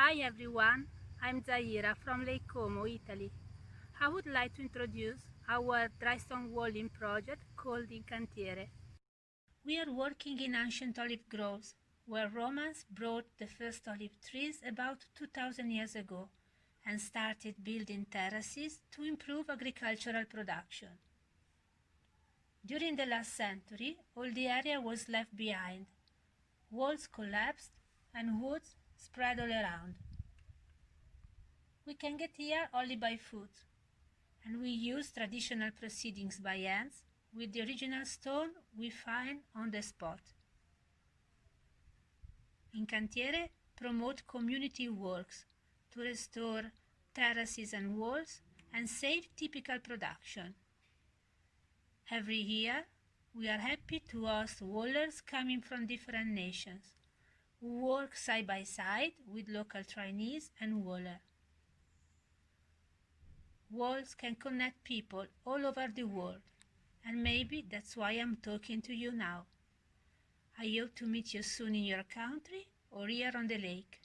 Hi everyone, I'm Zaira from Lake Como, Italy. I would like to introduce our dry stone walling project called Incant'iere. We are working in ancient olive groves, where Romans brought the first olive trees about 2000 years ago and started building terraces to improve agricultural production. During the last century, all the area was left behind. Walls collapsed and woods spread all around. We can get here only by foot, and we use traditional proceedings by hands with the original stone we find on the spot. Incant'iere promote community works to restore terraces and walls and save typical production. Every year, we are happy to host wallers coming from different nations who work side by side with local trainees and wallers. Walls can connect people all over the world, and maybe that's why I'm talking to you now. I hope to meet you soon in your country or here on the lake.